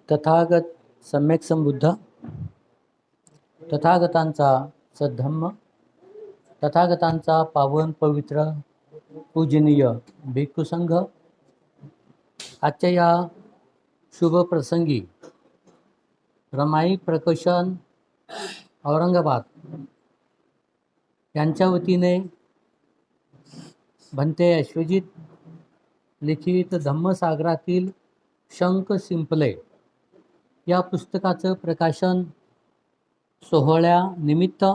तथागत सम्यक संबुद्ध, तथागतांचा सद्धम्म, तथागतांचा पावन पवित्र पूजनीय भिक्खू संघ आजच्या या शुभ प्रसंगी रमाई प्रकर्षण औरंगाबाद यांच्या वतीने भंते अश्वजित लिखित धम्मसागरातील शंख शिंपले या पुस्तकाचं प्रकाशन सोहळ्यानिमित्त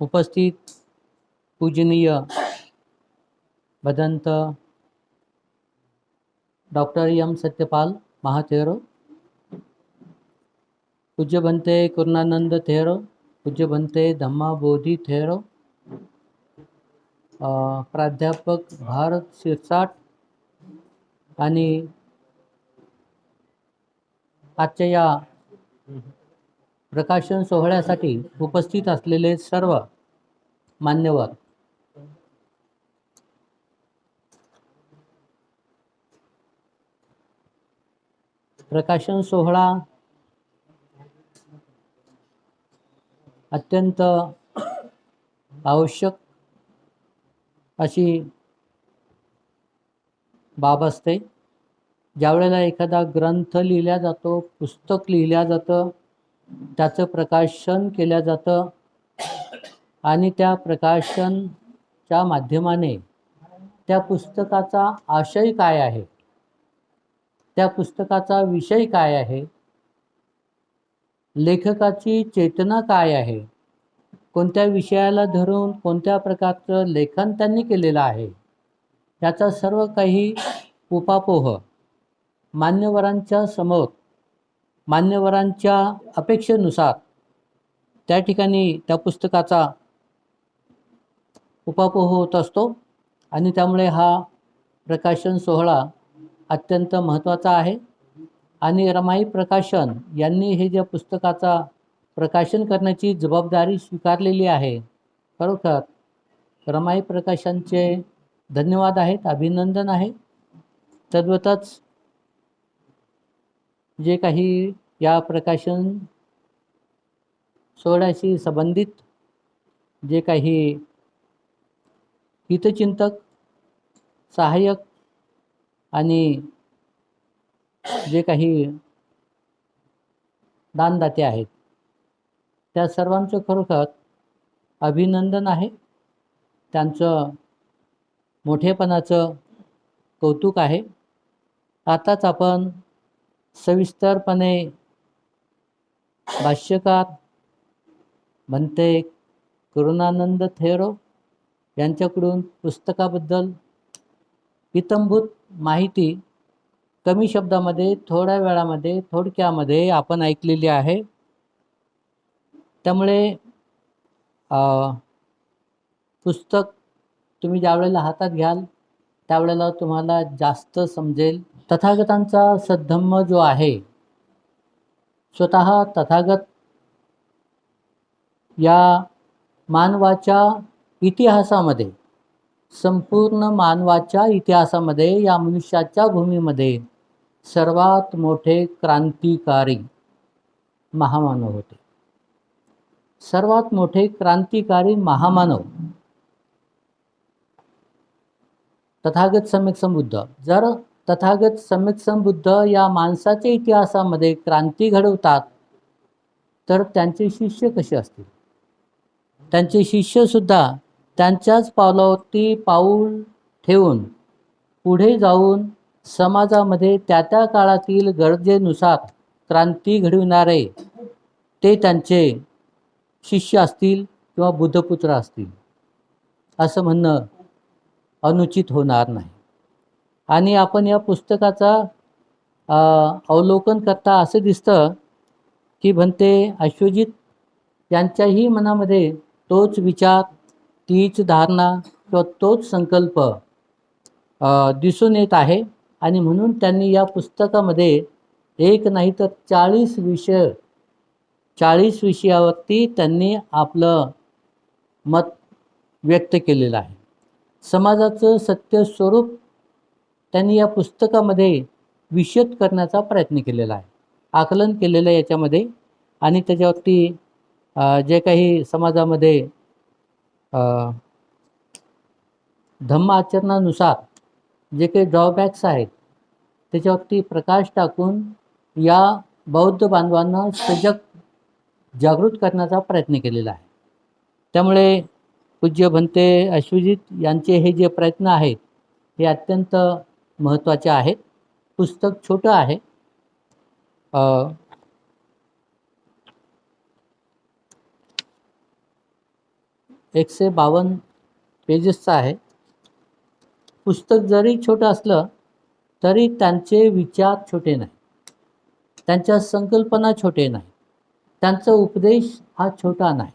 उपस्थित पूजनीय भदंत डॉक्टर एम सत्यपाल महाथेरो, पूज्य भंते करुणानंद थेरो, पूज्य भंते धम्मा बोधी थेरो, प्राध्यापक भारत शिरसाट आणि आजच्या या प्रकाशन सोहळ्यासाठी उपस्थित असलेले सर्व मान्यवर, प्रकाशन सोहळा अत्यंत आवश्यक अशी बाब असते. ज्यावेळेला एखादा ग्रंथ लिहिला जातो, पुस्तक लिहिलं जातं, त्याचं प्रकाशन केलं जातं आणि त्या प्रकाशनच्या माध्यमाने त्या पुस्तकाचा आशय काय आहे, त्या पुस्तकाचा विषय काय आहे, लेखकाची चेतना काय आहे, कोणत्या विषयाला धरून कोणत्या प्रकारचं लेखन त्यांनी केलेलं आहे, याचा सर्व काही उपापोह मान्यवरांच्या समोर, मान्यवरांच्या अपेक्षेनुसार त्या ठिकाणी त्या पुस्तकाचा उपापोह होत असतो आणि त्यामुळे हा प्रकाशन सोहळा अत्यंत महत्त्वाचा आहे. आणि रमाई प्रकाशन यांनी हे ज्या पुस्तकाचा प्रकाशन करण्याची जबाबदारी स्वीकारलेली आहे, खरोखर रमाई प्रकाशनचे धन्यवाद आहेत, अभिनंदन आहे. तद्वतच जे काही या प्रकाशन सोहळ्याशी संबंधित जे काही हितचिंतक, सहाय्यक आणि जे काही दानदाते आहेत, त्या सर्वांचं खरोखर अभिनंदन आहे. त्यांचं मोठेपणाचं कौतुक आहे. आताच आपण सविस्तरपणे भाष्यकार भंते करुणानंद थेरो यांच्याकडून पुस्तकाबद्दल इत्थंभूत माहिती कमी शब्दामध्ये, थोड्या वेळामध्ये, थोडक्यामध्ये आपण ऐकलेली आहे. त्यामुळे पुस्तक तुम्ही ज्यावेळेला हातात घ्याल त्यावेळेला तुम्हाला जास्त समजेल. तथागतांचा सद्धम्म जो आहे, स्वतः तथागत या मानवाच्या इतिहासामध्ये, संपूर्ण मानवाच्या इतिहासामध्ये, या मनुष्याच्या भूमीमध्ये सर्वात मोठे क्रांतिकारी महामानव होते. सर्वात मोठे क्रांतिकारी महामानव तथागत सम्यक संबुद्ध. जर तथागत सम्यक संबुद्ध या माणसाच्या इतिहासामध्ये क्रांती घडवतात तर त्यांचे शिष्य कसे असतील? त्यांचे शिष्यसुद्धा त्यांच्याच पावलावरती पाऊल ठेवून पुढे जाऊन समाजामध्ये त्या त्या काळातील गरजेनुसार क्रांती घडविणारे ते त्यांचे शिष्य असतील किंवा बुद्धपुत्र असतील असं म्हणणं अनुचित होणार नाही. आणि आपण या पुस्तकाचा अवलोकन करता असं दिसतं की भंते अश्वजित यांच्याही मनामध्ये तोच विचार, तीच धारणा किंवा तोच संकल्प दिसून येत आहे. आणि म्हणून त्यांनी या पुस्तकामध्ये एक नाही तर 40 विषयावरती त्यांनी आपलं मत व्यक्त केलेलं आहे. समाजाचं सत्य स्वरूप त्यांनी या पुस्तकामध्ये विशद करण्याचा प्रयत्न केलेला आहे. आकलन केलेलं आहे याच्यामध्ये. आणि त्याच्यावरती जे काही समाजामध्ये धम्म आचरणानुसार जे काही ड्रॉबॅक्स आहेत त्याच्यावरती प्रकाश टाकून या बौद्ध बांधवांना सजग जागृत करण्याचा प्रयत्न केलेला आहे. त्यामुळे पूज्य भंते अश्वजित यांचे हे जे प्रयत्न आहेत हे अत्यंत महत्त्वाचे आहेत. पुस्तक छोटं आहे, 152 पेजेसचं आहे. पुस्तक जरी छोटं असलं तरी त्यांचे विचार छोटे नाही, त्यांच्या संकल्पना छोटे नाही, त्यांचा उपदेश हा छोटा नाही.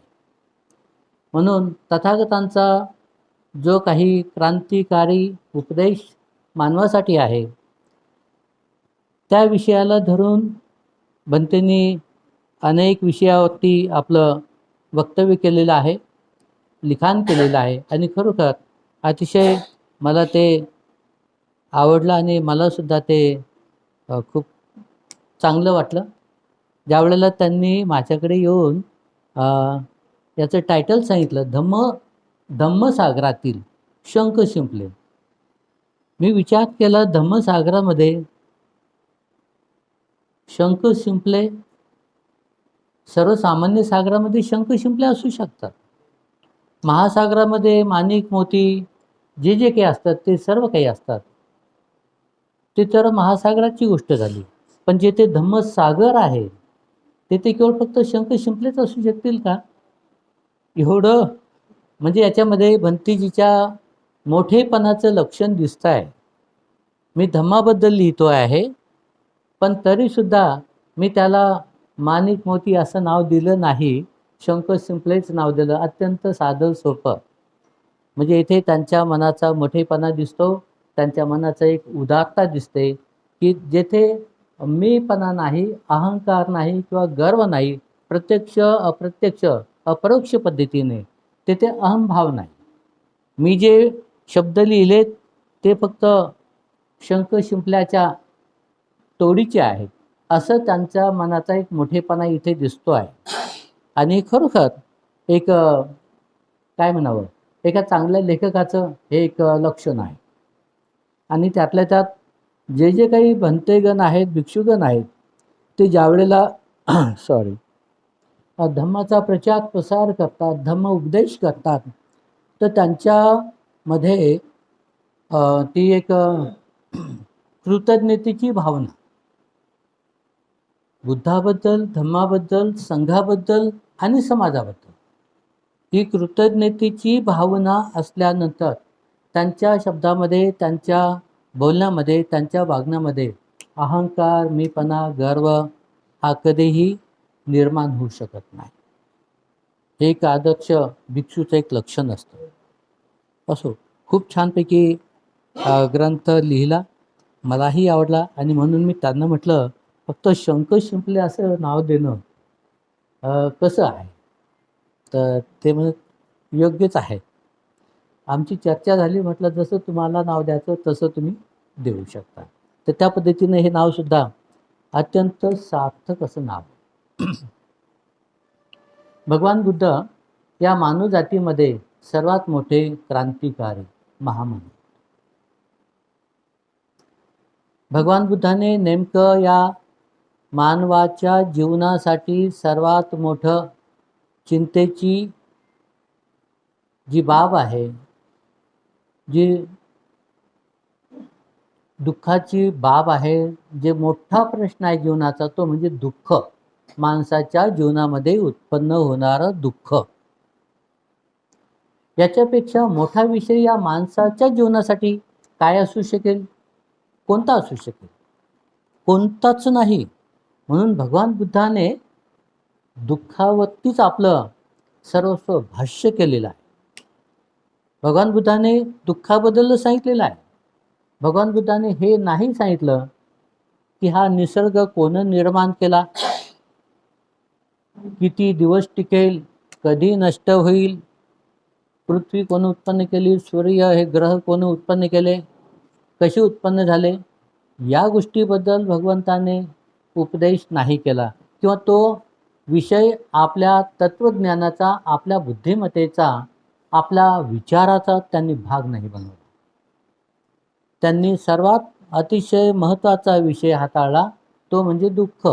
म्हणून तथागतांचा जो काही क्रांतिकारी उपदेश मानवासाठी आहे त्या विषयाला धरून भंतेंनी अनेक विषयावरती आपलं वक्तव्य केलेलं आहे, लिखाण केलेलं आहे. आणि खरोखर अतिशय मला ते आवडलं आणि मलासुद्धा ते खूप चांगलं वाटलं. ज्यावेळेला त्यांनी माझ्याकडे येऊन याचं टायटल सांगितलं, धम्मसागरातील शंख शिंपले. मी विचार केला, धम्मसागरामध्ये शंख शिंपले, सर्वसामान्य सागरामध्ये शंख शिंपले असू शकतात. महासागरामध्ये माणिक मोती जे जे काही असतात ते सर्व काही असतात, ते तर महासागराची गोष्ट झाली. पण जेथे धम्मसागर आहे तेथे केवळ फक्त शंख शिंपलेच असू शकतील का? एवढं म्हणजे याच्यामध्ये भंतेजीच्या मोठेपणाचं लक्षण दिसत आहे. मी धम्माबद्दल लिहितो आहे, पण तरीसुद्धा मी त्याला माणिक मोती असं नाव दिलं नाही, शंख शिंपलेच नाव दिलं. अत्यंत साधं सोपं. म्हणजे इथे त्यांच्या मनाचा मोठेपणा दिसतो, त्यांच्या मनाचा एक उदारता दिसते की जेथे मीपणा नाही, अहंकार नाही किंवा गर्व नाही, प्रत्यक्ष अप्रत्यक्ष अपरोक्ष पद्धतीने तेथे अहंभाव नाही. मी जे शब्द लिहिले ते फक्त शंख शिंपल्याच्या तोडीचे आहेत असं त्यांच्या मनाचा एक मोठेपणा इथे दिसतो आहे. आणि खरोखर एक काय म्हणावं, एका चांगल्या लेखकाचं हे एक लक्षण आहे. आणि त्यातल्या त्यात जे जे काही भंतेगण आहेत, भिक्षुगण आहेत, ते ज्यावेळेला धम्माचा प्रचार प्रसार करतात, धम्म उपदेश करतात, तर त्यांच्यामध्ये ती एक कृतज्ञतेची भावना बुद्धाबद्दल, धम्माबद्दल, संघाबद्दल आणि समाजाबद्दल, ही कृतज्ञतेची भावना असल्यानंतर त्यांच्या शब्दामध्ये, त्यांच्या बोलण्यामध्ये, त्यांच्या वागण्यामध्ये अहंकार, मीपणा, गर्व हा कधीही निर्माण होऊ शकत नाही. हे एक आदर्श भिक्षूचं एक लक्षण असतं. असो, खूप छानपैकी ग्रंथ लिहिला, मलाही आवडला. आणि म्हणून मी त्यांना म्हटलं, फक्त शंख शिंपले असं नाव देणं कसं आहे? तर ते म्हणत योग्यच आहे. आमची चर्चा झाली, म्हटलं जसं तुम्हाला नाव द्यायचं तसं तुम्ही देऊ शकता. तर त्या पद्धतीने हे नावसुद्धा अत्यंत सार्थक असं नाव. भगवान बुद्ध या मानव जातीमध्ये सर्वात मोठे क्रांतिकारी महामानव. भगवान बुद्धाने नेमकं या मानवाच्या जीवनासाठी सर्वात मोठं चिंतेची जी बाब आहे, जी दुःखाची बाब आहे, जे मोठा प्रश्न आहे जीवनाचा, तो म्हणजे दुःख. माणसाच्या जीवनामध्ये उत्पन्न होणारं दुःख, याच्यापेक्षा मोठा विषय या माणसाच्या जीवनासाठी काय असू शकेल? कोणता असू शकेल? कोणताच नाही. म्हणून भगवान बुद्धाने दुःखावरतीच आपलं सर्वस्व भाष्य केलेलं आहे. भगवान बुद्धाने दुःखाबद्दल सांगितलेलं आहे. भगवान बुद्धाने हे नाही सांगितलं की हा निसर्ग कोण निर्माण केला, किती दिवस टिकेल, कधी नष्ट होईल, पृथ्वी कोण उत्पन्न केली, सूर्य हे ग्रह कोण उत्पन्न केले, कसे उत्पन्न झाले, या गोष्टीबद्दल भगवंताने उपदेश नाही केला किंवा तो विषय आपल्या तत्त्वज्ञानाचा, आपल्या बुद्धिमत्तेचा, आपल्या विचाराचा त्यांनी भाग नाही बनवला. त्यांनी सर्वात अतिशय महत्त्वाचा विषय हाताळला, तो म्हणजे दुःख,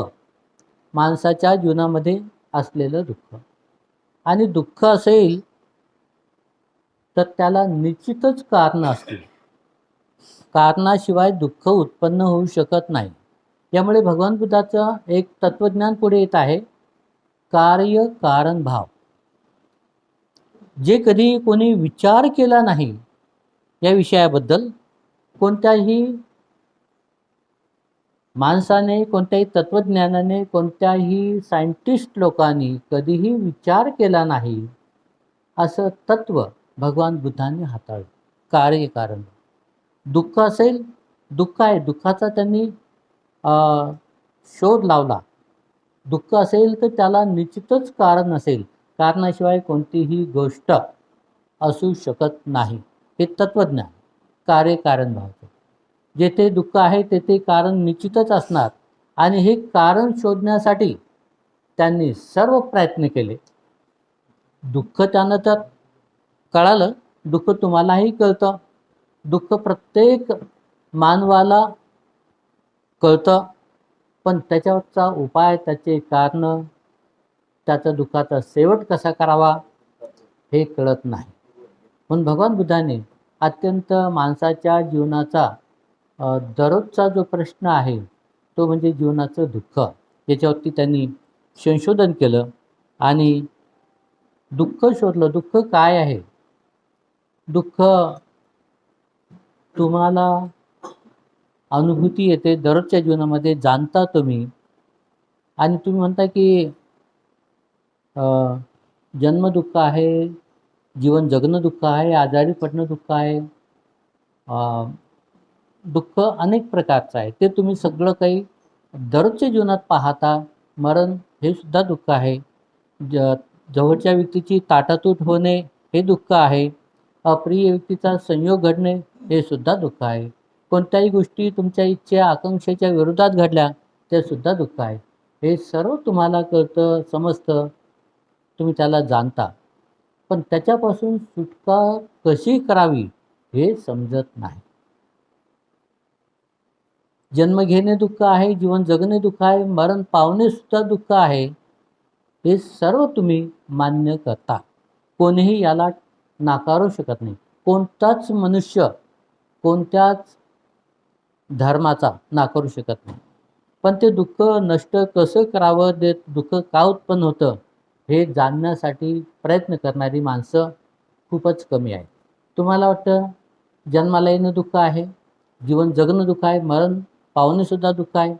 माणसाच्या जीवनामध्ये असलेलं दुःख. आणि दुःख असेल तर त्याला निश्चितच कारण असतील. कारणाशिवाय दुःख उत्पन्न होऊ शकत नाही. त्यामुळे भगवान बुद्धाचं एक तत्वज्ञान पुढे येत आहे, कार्य कारण भाव. जे कधी कोणी विचार केला नाही या विषयाबद्दल, कोणत्याही माणसाने, कोणत्याही तत्वज्ञानाने, कोणत्याही सायंटिस्ट लोकांनी कधीही विचार केला नाही, असं तत्व भगवान बुद्धांनी हाताळलं. कार्य कारण. दुःख असेल, दुःख आहे, दुःखाचा त्यांनी शोध लावला. दुःख असेल तर त्याला निश्चितच कारण असेल, कारणाशिवाय कोणतीही गोष्ट असू शकत नाही. हे तत्वज्ञान, कार्य कारण भावचं. जेथे दुःख आहे तेथे कारण निश्चितच असणार. आणि हे कारण शोधण्यासाठी त्यांनी सर्व प्रयत्न केले. दुःख त्यांना तर कळालं, दुःख तुम्हालाही कळतं, दुःख प्रत्येक मानवाला कळतं, पण त्याच्यावरचा उपाय, त्याचे कारण, त्याचा दुःखाचा शेवट कसा करावा हे कळत नाही. म्हणून भगवान बुद्धाने अत्यंत माणसाच्या जीवनाचा दररोजचा जो प्रश्न आहे तो म्हणजे जीवनाचं दुःख, याच्यावरती त्यांनी संशोधन केलं आणि दुःख शोधलं. दुःख काय आहे? दुःख तुम्हाला अनुभूती येते दररोजच्या जीवनामध्ये, जाणता तुम्ही. आणि तुम्ही म्हणता की जन्म दुःख आहे, जीवन जगणं दुःख आहे, आजारी पडणं दुःख आहे. दुःख अनेक प्रकारचं आहे, ते तुम्ही सगळं काही दररोजच्या जीवनात पाहता. मरण हे सुद्धा दुःख आहे. जवळच्या व्यक्तीची ताटातूट होणे हे दुःख आहे. अप्रिय व्यक्तीचा संयोग घडणे हे सुद्धा दुःख आहे. कोणत्याही गोष्टी तुमच्या इच्छा आकांक्षेच्या विरोधात घडल्या ते सुद्धा दुःख आहे. हे सर्व तुम्हाला कळतं, समजतं, तुम्ही त्याला जाणता, पण त्याच्यापासून सुटका कशी करावी हे समजत नाही. जन्म घेणे दुःख आहे, जीवन जगणे दुःख आहे, मरण पावणे सुद्धा दुःख आहे. हे सर्व तुम्ही मान्य करता. कोणीही याला नाकारू शकत नाही. कोणताच मनुष्य कोणत्याच धर्माचा नाकारू शकत नाही. पण ते दुःख नष्ट कसं करावं, ते दुःख का उत्पन्न होतं हे जाणण्यासाठी प्रयत्न करणारी माणसं खूपच कमी आहेत. तुम्हाला वाटतं जन्माला येणं दुःख आहे, जीवन जगणं दुःख आहे, मरण पावणेसुद्धा दुःख आहे,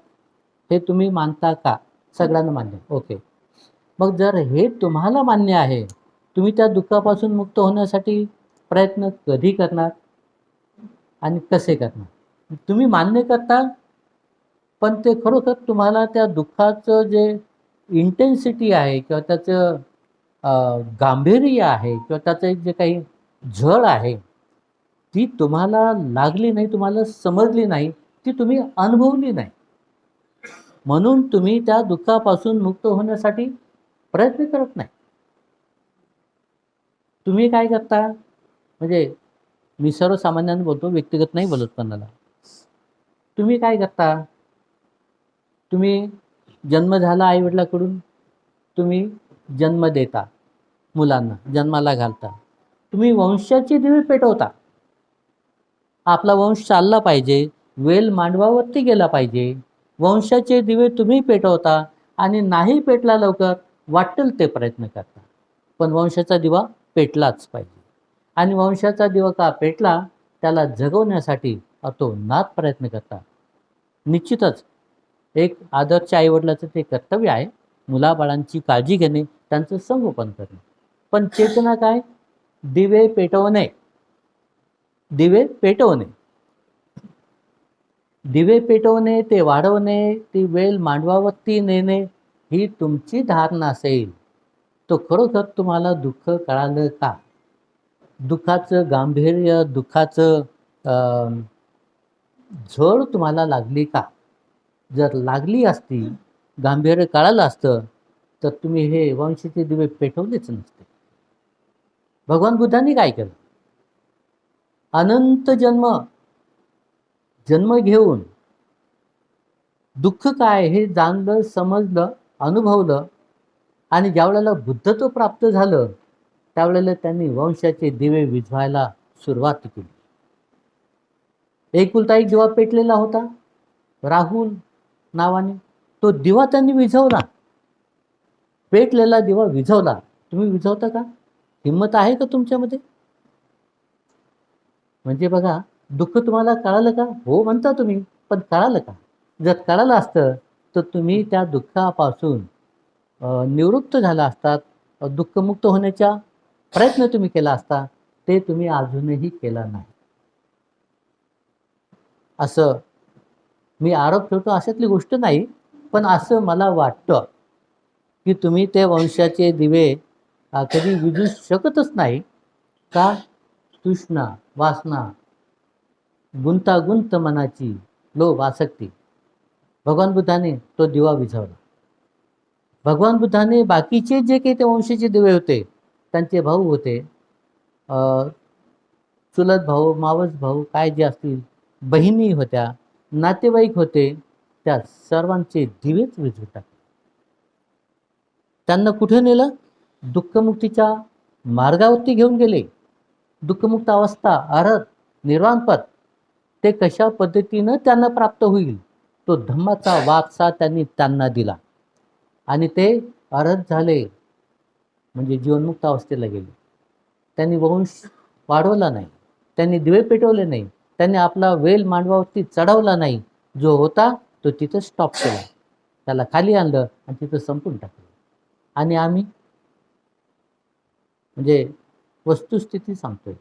हे तुम्ही मानता का? सगळ्यांना मान्य. ओके. मग जर हे तुम्हाला मान्य आहे, तुम्ही त्या दुःखापासून मुक्त होण्यासाठी प्रयत्न कधी करणार आणि कसे करणार? तुम्ही मान्य करता, पण ते खरोखर तुम्हाला त्या दुःखाचं जे इंटेन्सिटी आहे किंवा त्याचं गांभीर्य आहे किंवा त्याचं जे काही झळ आहे ती तुम्हाला लागली नाही, तुम्हाला समजली नाही, ती तुम्ही अनुभवली नाही. म्हणून तुम्ही त्या दुःखापासून मुक्त होण्यासाठी प्रयत्न करत नाही. तुम्ही काय करता? म्हणजे मी सर्वसामान्यांना बोलतो, व्यक्तिगत नाही बोलत कोणाला. तुम्ही काय करता? तुम्ही जन्म झाला आईवडिलाकडून, तुम्ही जन्म देता, मुलांना जन्माला घालता, तुम्ही वंशाची दिवे पेटवता. आपला वंश चालला पाहिजे, वेल मांडवावरती गेला पाहिजे, वंशाचे दिवे तुम्ही पेटवता आणि नाही पेटला लवकर वाटेल ते प्रयत्न करता, पण वंशाचा दिवा पेटलाच पाहिजे. आणि वंशाचा दिवा का पेटला त्याला जगवण्यासाठी अतोनात प्रयत्न करता. निश्चितच एक आदर्श आईवडिलाचं ते कर्तव्य आहे, मुलाबाळांची काळजी घेणे, त्यांचं संगोपन करणे. पण चेतना काय? दिवे पेटवणे. दिवे पेटवणे, दिवे पेटवणे, ते वाढवणे, ती वेल मांडवावरती नेणे, ही तुमची धारणा असेल तो खरोखर तुम्हाला दुःख कळालं का? दुःखाचं गांभीर्य, दुःखाचं झळ तुम्हाला लागली का? जर लागली असती, गांभीर्य कळालं असतं, तर तुम्ही हे वंशाचे दिवे पेटवलेच नसते. भगवान बुद्धांनी काय केलं? अनंत जन्म घेऊन दुःख काय हे जाणलं, समजलं, अनुभवलं आणि ज्यावेळेला बुद्धत्व प्राप्त झालं, त्यावेळेला त्यांनी वंशाचे दिवे विझवायला सुरुवात केली. एकुलता एक दिवा पेटलेला होता राहुल नावाने, तो दिवा त्यांनी विझवला. पेटलेला दिवा विझवला. तुम्ही विझवता का? हिंमत आहे का तुमच्यामध्ये? म्हणजे बघा, दुःख तुम्हाला कळालं का? हो म्हणता तुम्ही, पण कळालं का? जर कळालं असतं तर तुम्ही त्या दुःखापासून निवृत्त झाला असतात, दुःखमुक्त होण्याचा प्रयत्न तुम्ही केला असता. ते तुम्ही अजूनही केला नाही. असं मी आरोप ठेवतो अशातली गोष्ट नाही, पण असं मला वाटतं की तुम्ही ते वंशाचे दिवे कधी विझू शकतच नाही. का? तृष्णा, वासना, गुंतागुंत मनाची, लोभ, आसक्ती. भगवान बुद्धाने तो दिवा विझवला. भगवान बुद्धाने बाकीचे जे काही ते वंशाचे दिवे होते, त्यांचे भाऊ होते, चुलत भाऊ, मावस भाऊ, काय जे असतील, बहिणी होत्या, नातेवाईक होते, त्या सर्वांचे दिवेच विझवून टाकले. त्यांना कुठे नेलं? दुःखमुक्तीच्या मार्गावरती घेऊन गेले. दुःखमुक्त अवस्था, अर्हत, निर्वाणपद, ते कशा पद्धतीनं त्यांना प्राप्त होईल, तो धम्माचा वारसा त्यांनी त्यांना दिला. आणि ते अर्हत झाले, म्हणजे जीवनमुक्त अवस्थेला गेले. त्यांनी वंश वाढवला नाही, त्यांनी दिवे पेटवले नाही, त्यांनी आपला वेल मांडवावरती चढवला नाही. जो होता तो तिथं स्टॉप केला, त्याला खाली आणलं आणि तिथं संपून टाकलं. आणि आम्ही म्हणजे वस्तुस्थिती सांगतोय.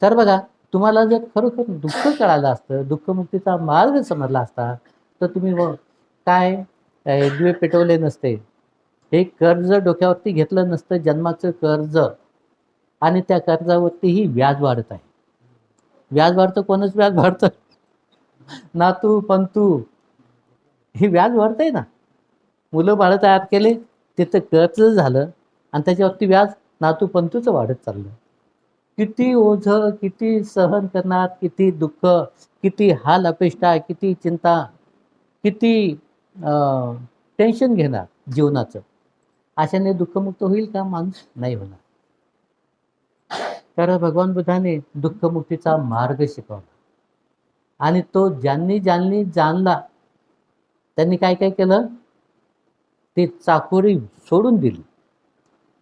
तर बघा, तुम्हाला जर खरोखर दुःख कळालं असतं, दुःखमुक्तीचा मार्ग समजला असता, तर तुम्ही काय दिवे पेटवले नसते, हे कर्ज डोक्यावरती घेतलं नसतं, जन्माचं कर्ज. आणि त्या कर्जावरतीही व्याज वाढत आहे. व्याज वाढतं, कोणच व्याज वाढतं? नातू पंतू, हे व्याज वाढतंय ना. मुलं बाळं तयार केले, तिथं कर्ज झालं आणि त्याच्यावरती व्याज नातू पंतूचं वाढत चाललं. किती ओझं, किती सहन करणार, किती दुःख, किती हाल अपेष्टा, किती चिंता, किती टेन्शन घेणार जीवनाचं. अशाने दुःखमुक्त होईल का माणूस? नाही होणार. तर भगवान बुद्धाने दुःखमुक्तीचा मार्ग शिकवला. आणि तो ज्यांनी ज्यांनी जाणला, त्यांनी काय काय केलं? ती चाकोरी सोडून दिली.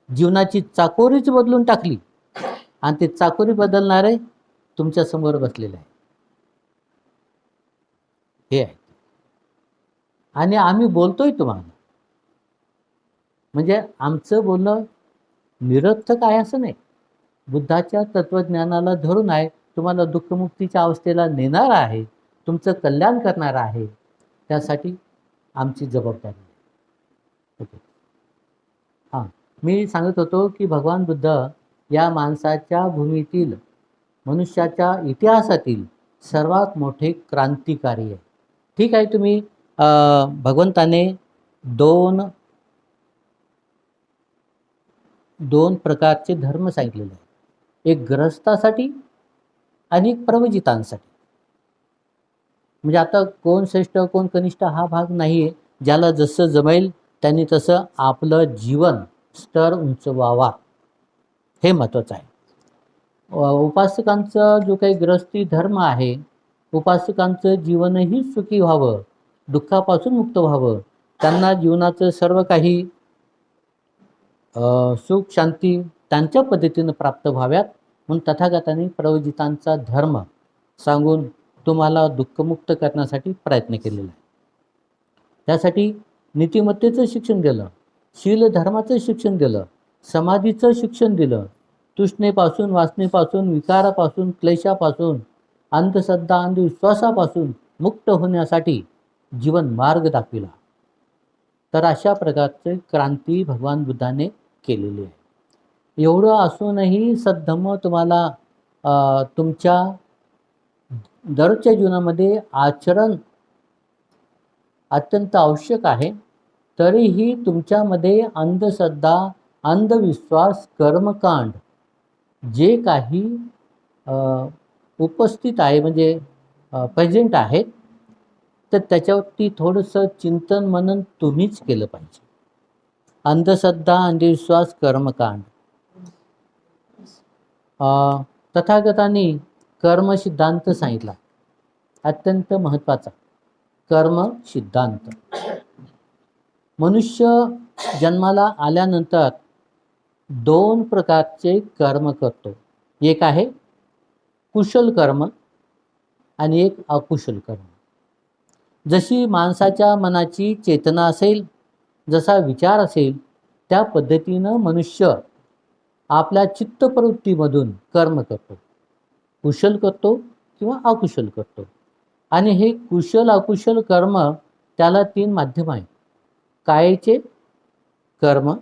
जीवनाची चाकोरीच बदलून टाकली. आणि ते चाकोरी बदलणारे तुमच्या समोर बसलेले आहे. हे आहे. आणि आम्ही बोलतोय तुम्हाला, म्हणजे आमचं बोलणं निरर्थक आहे असं नाही. बुद्धाच्या तत्वज्ञानाला धरून आहे, तुम्हाला दुःखमुक्तीच्या अवस्थेला नेणार आहे, तुमचं कल्याण करणार आहे. त्यासाठी आमची जबाबदारी आहे. ओके. हां, मी सांगत होतो की भगवान बुद्ध या माणसाच्या भूमीतील, मनुष्याच्या इतिहासातील सर्वात मोठे क्रांतिकारी आहे. ठीक आहे, तुम्ही भगवंताने दोन प्रकारचे धर्म सांगितलेले आहेत. एक ग्रहस्थासाठी आणि एक प्रवजितांसाठी. म्हणजे आता कोण श्रेष्ठ कोण कनिष्ठ हा भाग नाही आहे. ज्याला जसं जमेल त्यांनी तसं आपलं जीवन स्तर उंचवावा, हे महत्त्वाचं आहे. उपासकांचा जो काही गृहस्थी धर्म आहे, उपासकांचं जीवनही सुखी व्हावं, दुःखापासून मुक्त व्हावं, त्यांना जीवनाचं सर्व काही सुख शांती त्यांच्या पद्धतीनं प्राप्त व्हाव्यात, म्हणून तथागतांनी प्रवजितांचा धर्म सांगून तुम्हाला दुःखमुक्त करण्यासाठी प्रयत्न केलेला आहे. त्यासाठी नीतिमत्तेचं शिक्षण दिलं, शील धर्माचं शिक्षण दिलं, समाधीचं शिक्षण दिलं, तृष्णेपासून, वासनेपासून, विकारापासून, क्लेशापासून, अंधश्रद्धा, अंधविश्वासापासून मुक्त होण्यासाठी जीवन मार्ग दाखविला. तर अशा प्रकारचे क्रांती भगवान बुद्धाने केलेली आहे. एवढं असूनही सद्धम्म तुम्हाला तुमच्या दररोजच्या जीवनामध्ये आचरण अत्यंत आवश्यक आहे. तरीही तुमच्यामध्ये अंधश्रद्धा, अंधविश्वास, कर्मकांड जे काही उपस्थित आहे, म्हणजे प्रेझेंट आहेत, तर त्याच्यावरती थोडंसं चिंतन मनन तुम्हीच केलं पाहिजे. अंधश्रद्धा, अंधविश्वास, कर्मकांड. तथागतांनी कर्म सिद्धांत सांगितला, अत्यंत महत्त्वाचा कर्म सिद्धांत. मनुष्य जन्माला आल्यानंतर 2 प्रकारचे कर्म करतो. एक आहे कुशल कर्म आणि एक अकुशल कर्म. जशी माणसाच्या मनाची चेतना असेल, जसा विचार असेल, त्या पद्धतीनं मनुष्य आपल्या चित्तप्रवृत्तीमधून कर्म करतो. कुशल करतो किंवा अकुशल करतो. आणि हे कुशल अकुशल कर्म, त्याला 3 माध्यम आहेत. कायेचे कर्म,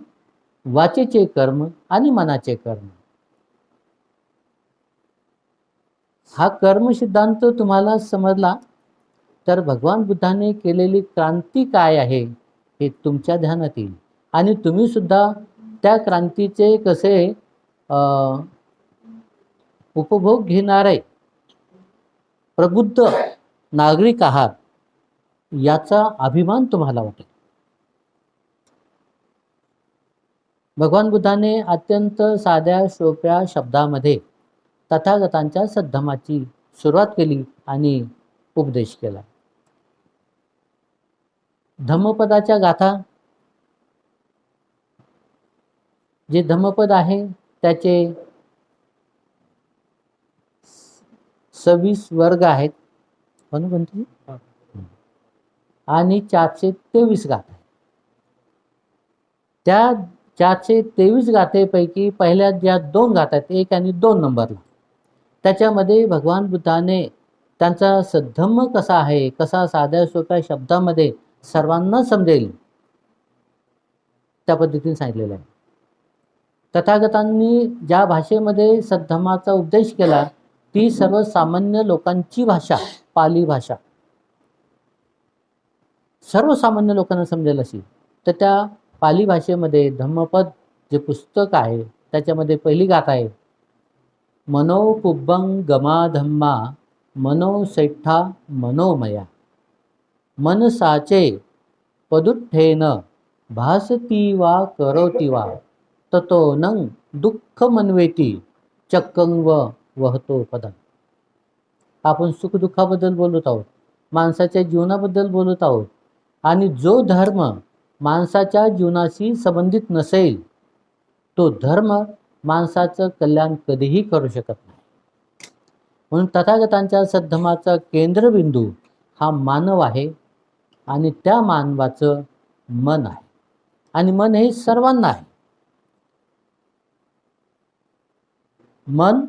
वाचेचे कर्म आणि मनाचे कर्म. हा कर्म सिद्धांत तुम्हाला समजला तर भगवान बुद्धाने केलेली क्रांती काय आहे हे तुमच्या ध्यानात येईल. आणि तुम्ही सुद्धा त्या क्रांतीचे कसे उपभोग घेणारे प्रबुद्ध नागरिक आहात याचा अभिमान तुम्हाला वाटेल. भगवान बुद्धाने अत्यंत साध्या सोप्या शब्दामध्ये तथागतांच्या सद्धमाची सुरुवात केली आणि उपदेश केला. धम्मपदाच्या गाथा, जे धम्मपद आहे त्याचे 26 वर्ग आहेत आणि 423 गाथा. त्या 423 गाथेपैकी पहिल्या ज्या 2 गाथा आहेत, 1 आणि 2 नंबरला, त्याच्यामध्ये भगवान बुद्धाने त्यांचा सद्धम्म कसा आहे, कसा साध्या सोप्या शब्दामध्ये सर्वांना समजेल त्या पद्धतीने सांगितलेलं आहे. तथागतांनी ज्या भाषेमध्ये सद्धम्माचा उपदेश केला ती सर्वसामान्य लोकांची भाषा, पाली भाषा, सर्वसामान्य लोकांना समजेल अशी. तर त्या पाली भाषेमध्ये धम्मपद जे पुस्तक आहे त्याच्यामध्ये पहिली गाथा आहे, मनो पुब्बं गमा धम्मा मनो सेठ्ठा मनोमया मनसाचे पदुठ्ठेन भासती वा करोती वा ततो नं दुःख मनवेती चक्कंव वहतो पदं. आपण सुखदुःखाबद्दल बोलत आहोत, माणसाच्या जीवनाबद्दल बोलत आहोत. आणि जो धर्म माणसाच्या जीवनाशी संबंधित नसेल तो धर्म माणसाचं कल्याण कधीही करू शकत नाही. म्हणून तथागतांच्या सद्धमाचा केंद्रबिंदू हा मानव आहे आणि त्या मानवाचं मन आहे. आणि मन हे सर्वांना आहे. मन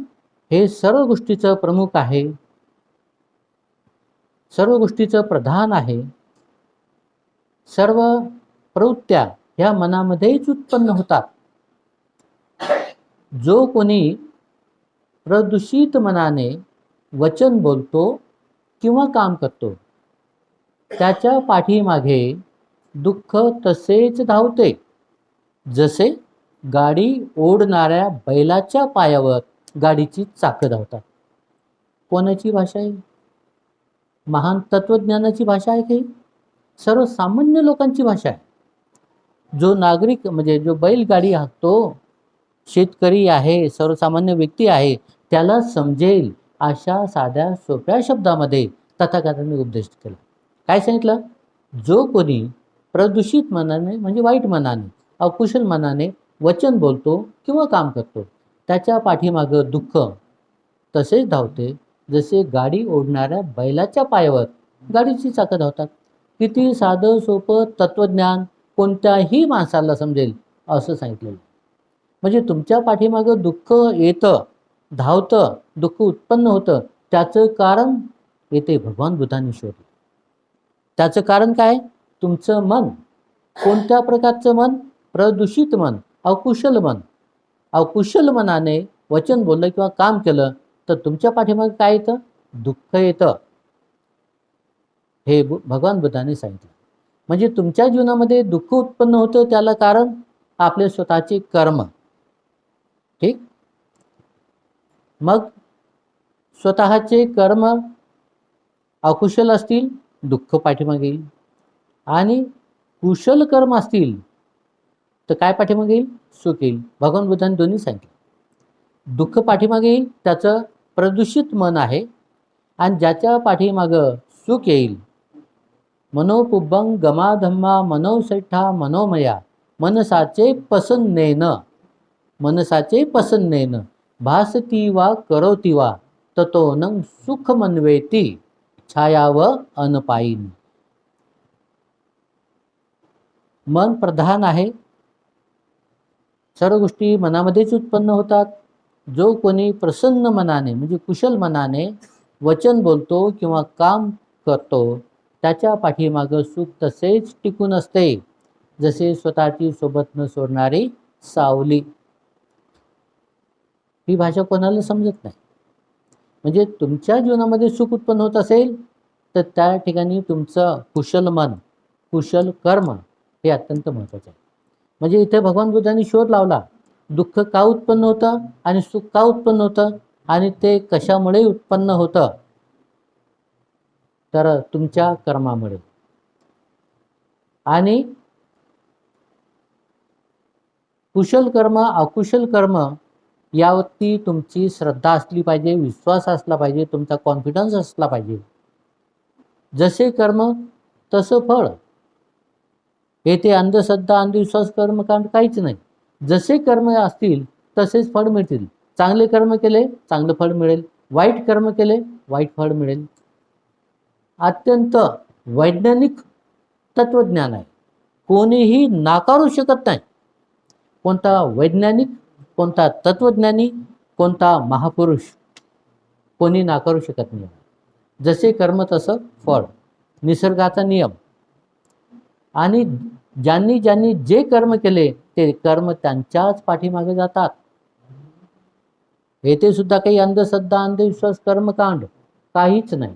हे सर्व गोष्टीचं प्रमुख आहे, सर्व गोष्टीचं प्रधान आहे. सर्व प्रवृत्त्या ह्या मनामध्येच उत्पन्न होतात. जो कोणी प्रदूषित मनाने वचन बोलतो किंवा काम करतो त्याच्या पाठीमागे दुःख तसेच धावते, जसे गाडी ओढणाऱ्या बैलाच्या पायावर गाडीची चाकं धावतात. कोणाची भाषा आहे? महान तत्वज्ञानाची भाषा आहे की सर्वसामान्य लोकांची भाषा आहे. जो नागरिक म्हणजे जो बैलगाडी हाकतो, शेतकरी आहे, सर्वसामान्य व्यक्ती आहे, त्याला समजेल अशा साध्या सोप्या शब्दामध्ये तथागतांनी उपदेश केला. काय सांगितलं? जो कोणी प्रदूषित मनाने म्हणजे वाईट मनाने, अकुशल मनाने वचन बोलतो किंवा काम करतो त्याच्या पाठीमागं दुःख तसेच धावते, जसे गाडी ओढणाऱ्या बैलाच्या पायावर गाडीची चाकं धावतात. किती साधं सोपं तत्वज्ञान कोणत्याही माणसाला समजेल असं सांगितलेलं. म्हणजे तुमच्या पाठीमागं दुःख येतं, धावतं, दुःख उत्पन्न होतं, त्याचं कारण येते भगवान बुद्धांनी शोधलं. त्याचं कारण काय? तुमचं मन. कोणत्या प्रकारचं मन? प्रदूषित मन, अकुशल मन. अकुशल मनाने वचन बोललं किंवा काम केलं तर तुमच्या पाठीमागे काय येतं? दुःख येतं. हे भगवान बुद्धाने सांगितलं. म्हणजे तुमच्या जीवनामध्ये दुःख उत्पन्न होतं त्याला कारण आपले स्वतःचे कर्म. ठीक. मग स्वतःचे कर्म अकुशल असतील दुःख पाठीमागे येईल, आणि कुशल कर्म असतील तर काय पाठीमागे येईल? सुख येईल. भगवान बुद्धांनी दोन्ही सांगितलं. दुःख पाठीमागे येईल, त्याचं प्रदूषित मन आहे, आणि ज्याच्या पाठीमागं सुख येईल, मनोपुब्बं गमाधम्मा मनोसैठा मनोमया मनसाचे पसन्नेन, मनसाचे पसन्नेन भासती वा करोती वा ततोनं सुख मनवेती छायाव अनपाईन. मन प्रधान आहे, सर्व गोष्टी मनामध्येच उत्पन्न होतात. जो कोणी प्रसन्न मनाने म्हणजे कुशल मनाने वचन बोलतो किंवा काम करतो त्याच्या पाठीमागं सुख तसेच टिकून असते, जसे स्वतःची सोबत न सोडणारी सावली. ही भाषा कोणाला समजत नाही. म्हणजे तुमच्या जीवनामध्ये सुख उत्पन्न होत असेल तर त्या ठिकाणी तुमचं कुशल मन, कुशल कर्म हे अत्यंत महत्त्वाचे आहे. म्हणजे इथे भगवान बुद्धांनी शोध लावला, दुःख का उत्पन्न होतं आणि सुख का उत्पन्न होतं, आणि ते कशामुळे उत्पन्न होतं, तर तुमच्या कर्मामुळे. आणि कुशल कर्म अकुशल कर्म यावरती तुमची श्रद्धा असली पाहिजे, विश्वास असला पाहिजे, तुमचा कॉन्फिडन्स असला पाहिजे. जसे कर्म तसं फळ. येथे अंधश्रद्धा अंधविश्वास कर्मकांड काहीच नाही. जसे कर्म असतील तसेच फळ मिळतील. चांगले कर्म केले चांगलं फळ मिळेल, वाईट कर्म केले वाईट फळ मिळेल. अत्यंत वैज्ञानिक तत्वज्ञान आहे, कोणीही नाकारू शकत नाही. कोणता वैज्ञानिक, कोणता तत्वज्ञानी, कोणता महापुरुष कोणी नाकारू शकत नाही. जसे कर्म तसं फळ, निसर्गाचा नियम. आणि ज्यांनी ज्यांनी जे कर्म केले ते कर्म त्यांच्याच पाठीमागे जातात. येथे सुद्धा काही अंधश्रद्धा अंधविश्वास कर्मकांड काहीच नाही.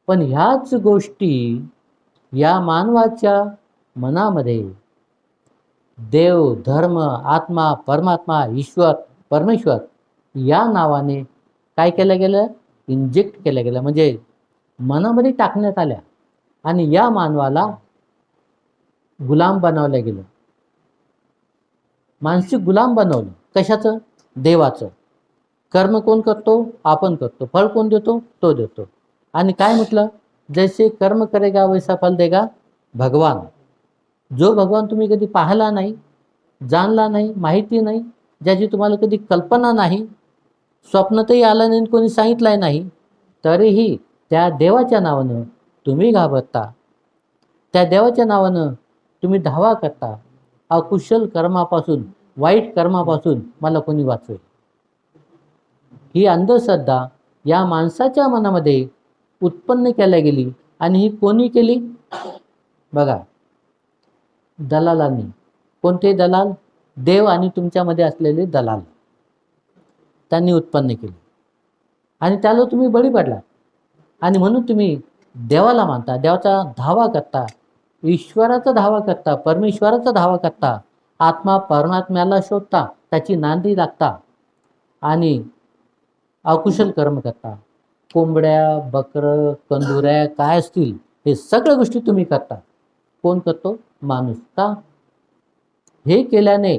पण ह्याच गोष्टी या मानवाच्या मनामध्ये देव, धर्म, आत्मा, परमात्मा, ईश्वर, परमेश्वर या नावाने काय केलं गेलं? इंजेक्ट केलं गेलं, म्हणजे मनामध्ये टाकण्यात आल्या, आणि या मानवाला गुलाम बनवलं गेलं. मानसिक गुलाम बनवलं. कशाचं? देवाचं. कर्म कोण करतो? आपण करतो. फळ कोण देतो? तो देतो. आणि काय म्हटलं? जैसे कर्म करेगा वैसा फल देगा भगवान. जो भगवान तुम्ही कधी पाहिला नाही, जाणला नाही, माहिती नाही, ज्याची तुम्हाला कधी कल्पना नाही, स्वप्नातही आला नाही, कोणी सांगितलं नाही, तरीही त्या देवाच्या नावानं तुम्ही घाबरता, त्या देवाच्या नावानं तुम्ही धावा करता. अकुशल कर्मापासून, वाईट कर्मापासून मला कोणी वाचवेल. ही अंधश्रद्धा या माणसाच्या मनामध्ये उत्पन्न केल्या गेली. आणि ही कोणी केली? बघा, दलालांनी. कोणते दलाल? देव आणि तुमच्यामध्ये असलेले दलाल, त्यांनी उत्पन्न केली. आणि त्याला तुम्ही बळी पडला, आणि म्हणून तुम्ही देवाला मानता, देवाचा धावा करता, ईश्वराचा धावा करता, परमेश्वराचा धावा करता, आत्मा परमात्म्याला शोधता, त्याची नांदी लागता, आणि अकुशल कर्म करता. कोंबड्या, बकरं, कंदुऱ्या काय असतील हे सगळ्या गोष्टी तुम्ही करता. कोण करतो? माणूस. का? हे केल्याने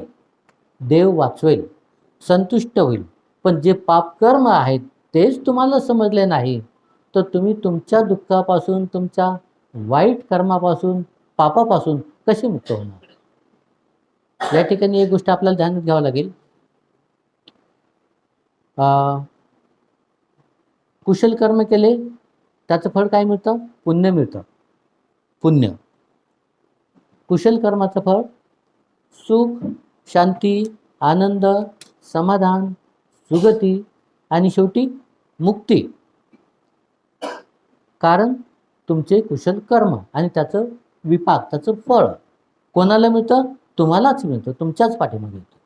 देव वाचवेल, संतुष्ट होईल. पण जे पापकर्म आहेत तेच तुम्हाला समजले नाही, तर तुम्ही तुमच्या दुःखापासून, तुमच्या वाईट कर्मापासून, पापापासून कसे मुक्त होणार? या ठिकाणी एक गोष्ट आपल्याला ध्यानात घ्यावं लागेल. कुशल कर्म केले त्याचं फळ काय मिळतं? पुण्य मिळतं. पुण्य. कुशल कर्माचं फळ सुख, शांती, आनंद, समाधान, सुगती, आणि शेवटी मुक्ती. कारण तुमचे कुशल कर्म आणि त्याचं विपाक, त्याचं फळ कोणाला मिळतं? तुम्हालाच मिळतं, तुमच्याच पाठीमागे मिळतं.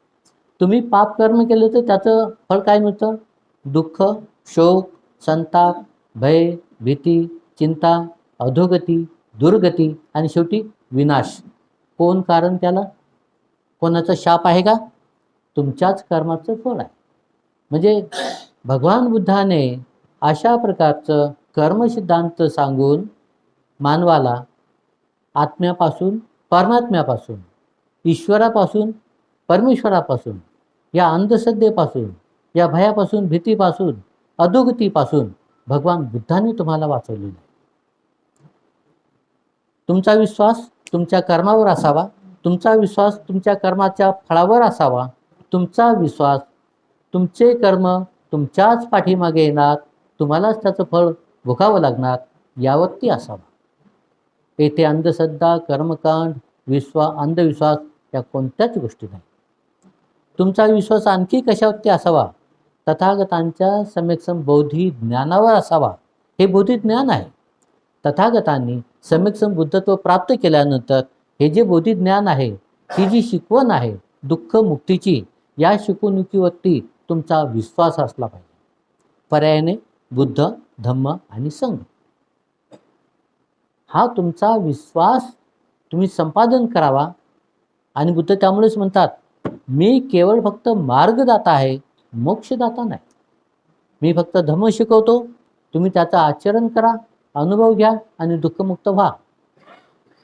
तुम्ही पाप कर्म केलं तर त्याचं फळ काय मिळतं? दुःख, शोक, संताप, भय, भीती, चिंता, अधोगती, दुर्गती आणि शेवटी विनाश. कोण कारण त्याला? कोणाचा शाप आहे का? तुमच्याच कर्माचं फळ आहे. म्हणजे भगवान बुद्धाने अशा प्रकारचं कर्मसिद्धांत सांगून मानवाला आत्म्यापासून परमात्म्यापासून, ईश्वरापासून परमेश्वरापासून, या अंधश्रद्धेपासून, या भयापासून, भीतीपासून, अधोगतीपासून भगवान बुद्धांनी तुम्हाला वाचवलेलं आहे. तुमचा विश्वास तुमच्या कर्मावर असावा, तुमचा विश्वास तुमच्या कर्माच्या फळावर असावा, तुमचा विश्वास तुमचे कर्म तुमच्याच पाठीमागे येणार, तुम्हालाच त्याचं फळ भोगावं लागणार यावरती असावा. येथे अंधश्रद्धा, कर्मकांड, अंधविश्वास या कोणत्याच गोष्टी नाही. तुमचा विश्वास आणखी कशावरती असावा? तथागतांच्या सम्यक्सम बौद्धी ज्ञानावर असावा. हे बौद्धी ज्ञान आहे. तथागतांनी सम्यक्सम बुद्धत्व प्राप्त केल्यानंतर हे जे बौद्धी ज्ञान आहे, ही जी शिकवण आहे दुःख मुक्तीची, या शिकवणुकीवरती तुमचा विश्वास असला पाहिजे. पर्यायाने बुद्ध, धम्म आणि संघ, हा तुमचा विश्वास तुम्ही संपादन करावा. आणि बुद्ध त्यामुळेच म्हणतात, मी केवळ फक्त मार्गदाता आहे, मोक्षदाता नाही. मी फक्त धम्म शिकवतो, तुम्ही त्याचं आचरण करा, अनुभव घ्या आणि दुःखमुक्त व्हा.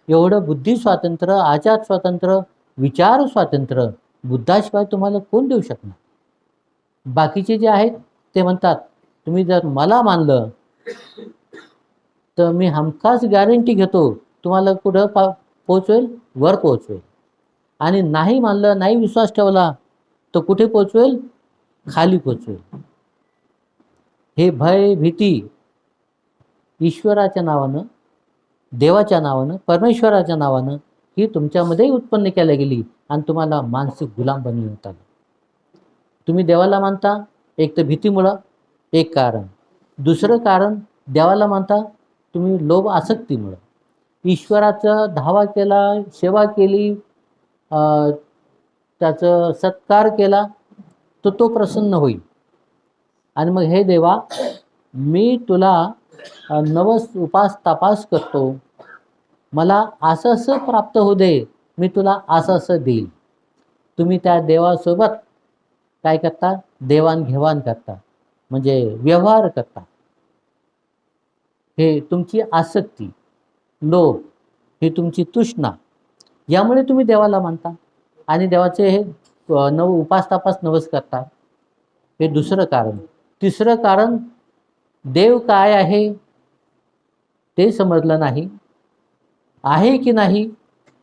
एवढं बुद्धी स्वातंत्र्य, आचार स्वातंत्र्य, विचार स्वातंत्र्य बुद्धाशिवाय तुम्हाला कोण देऊ शकणार? बाकीचे जे आहेत ते म्हणतात, तुम्ही जर मला मानलं तर मी हमखास गॅरंटी घेतो तुम्हाला कुठं पोचवेल? वर पोचवेल. आणि नाही मानलं, नाही विश्वास ठेवला तर कुठे पोचवेल? खाली पोचवेल. हे भय, भीती ईश्वराच्या नावानं, देवाच्या नावानं, परमेश्वराच्या नावानं ही तुमच्यामध्ये उत्पन्न केल्या गेली आणि तुम्हाला मानसिक गुलाम बनवण्यात आलं. तुम्ही देवाला मानता, एक तर भीतीमुळं एक कारण. दुसरं कारण, देवाला मानता तुम्ही लोभ आसक्तीमुळं. ईश्वराचा धावा केला, सेवा केली, त्याचं सत्कार केला तर तो प्रसन्न होईल. आणि मग हे देवा, मी तुला नवस उपास तपास करतो, मला असं असं प्राप्त होऊ दे, मी तुला असं असं देईल. तुम्ही त्या देवासोबत काय करता? देवाणघेवाण करता, म्हणजे व्यवहार करता. हे तुमची आसक्ती, लोभ, ही तुमची तृष्णा, यामुळे तुम्ही देवाला मानता आणि देवाचे हे उपास तपास नवस करता. हे दुसरं कारण. तिसरं कारण, देव काय आहे ते समजलं नाही, आहे की नाही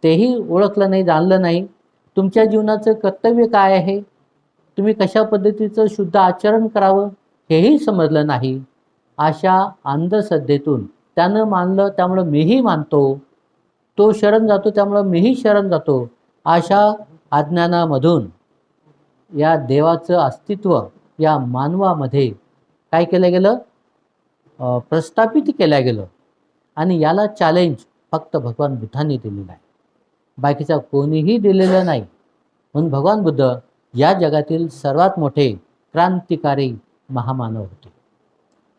तेही ओळखलं नाही, जाणलं नाही. तुमच्या जीवनाचं कर्तव्य काय आहे, तुम्ही कशा पद्धतीचं शुद्ध आचरण करावं हेही समजलं नाही. अशा अंधश्रद्धेतून, त्यानं मानलं त्यामुळं मीही मानतो, तो शरण जातो त्यामुळं मीही शरण जातो, अशा अज्ञानामधून या देवाचं अस्तित्व या मानवामध्ये काय केलं गेलं? प्रस्थापित केलं गेलं. आणि याला चॅलेंज फक्त भगवान बुद्धांनी दिलेलं आहे, बाकीचा कोणीही दिलेलं नाही. म्हणून भगवान बुद्ध या जगातील सर्वात मोठे क्रांतिकारी महामानव होते.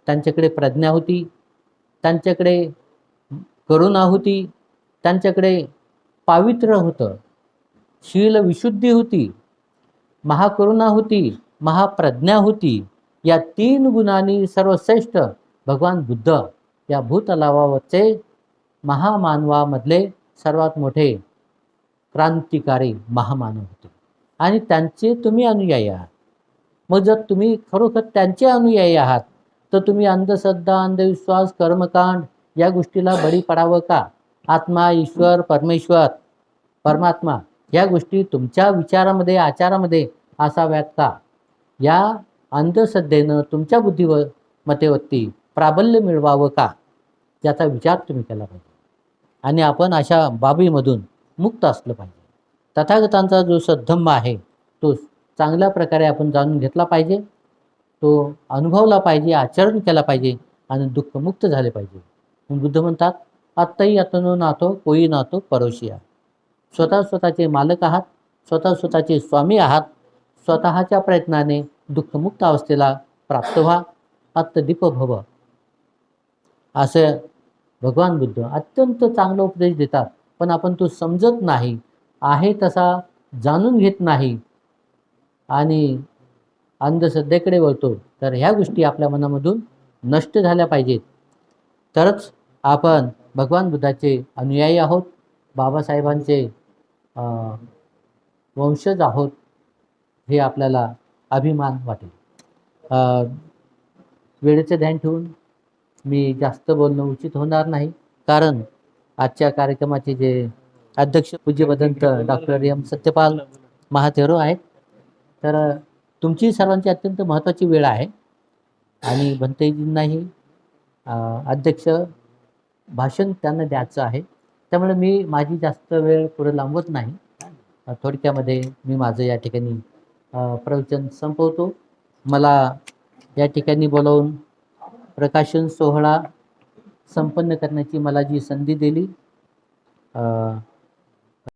त्यांच्याकडे प्रज्ञा होती, त्यांच्याकडे करुणा होती, त्यांच्याकडे पावित्र्य होतं, शील विशुद्धी होती, महाकरुणा होती, महाप्रज्ञा होती. या 3 गुणांनी सर्वश्रेष्ठ भगवान बुद्ध या भूतलावावरचे महामानवामधले सर्वात मोठे क्रांतिकारी महामानव होते. आणि त्यांचे तुम्ही अनुयायी आहात. मग जर तुम्ही खरोखर त्यांचे अनुयायी आहात तर तुम्ही अंधश्रद्धा, अंधविश्वास, कर्मकांड या गोष्टीला बळी पडावं का? आत्मा, ईश्वर, परमेश्वर, परमात्मा या गोष्टी तुमच्या विचारामध्ये, आचारामध्ये असाव्यात का? या अंधश्रद्धेनं तुमच्या बुद्धिमत्तेवरती प्राबल्य मिळवावं का? याचा विचार तुम्ही केला पाहिजे. आणि आपण अशा बाबीमधून मुक्त असलं पाहिजे. तथागतांचा जो सद्धम्म आहे तो चांगल्या प्रकारे आपण जाणून घेतला पाहिजे, तो अनुभवला पाहिजे, आचरण केला पाहिजे आणि दुःखमुक्त झाले पाहिजे. बुद्ध म्हणतात, आत्ताही यातनो नातो कोई नातो परोशिया. स्वतःचे मालक आहात, स्वतःचे स्वामी आहात. स्वतःच्या प्रयत्नाने दुःखमुक्त अवस्थेला प्राप्त व्हा. आत्मदीप भव, असं भगवान बुद्ध अत्यंत चांगला उपदेश देतात, पण आपण तो समजत नाही, आहे तसा जाणून घेत नाही आणि अंधश्रद्धेकडे वळतो. तर ह्या गोष्टी आपल्या मनामधून नष्ट झाल्या पाहिजेत, तरच आपण भगवान बुद्धाचे अनुयायी आहोत, बाबासाहेबांचे वंशज आहोत, हे आपल्याला अभिमान वाटेल. वेळेचे ध्यान ठेवून मी जास्त बोलणं उचित होणार नाही, कारण आजच्या कार्यक्रमाचे जे अध्यक्ष पूज्य भदंत डॉक्टर एम सत्यपाल महाथेरो आहेत. तर तुमची सर्वांची अत्यंत महत्त्वाची वेळ आहे आणि भंतेजींनाही अध्यक्ष भाषण त्यांना द्यायचं आहे. त्यामुळे मी माझी जास्त वेळ पुढे लांबवत नाही. थोडक्यामध्ये मी माझं या ठिकाणी प्रवचन संपवतो. मला या ठिकाणी बोलावून प्रकाशन सोहळा संपन्न करण्याची मला जी संधी दिली,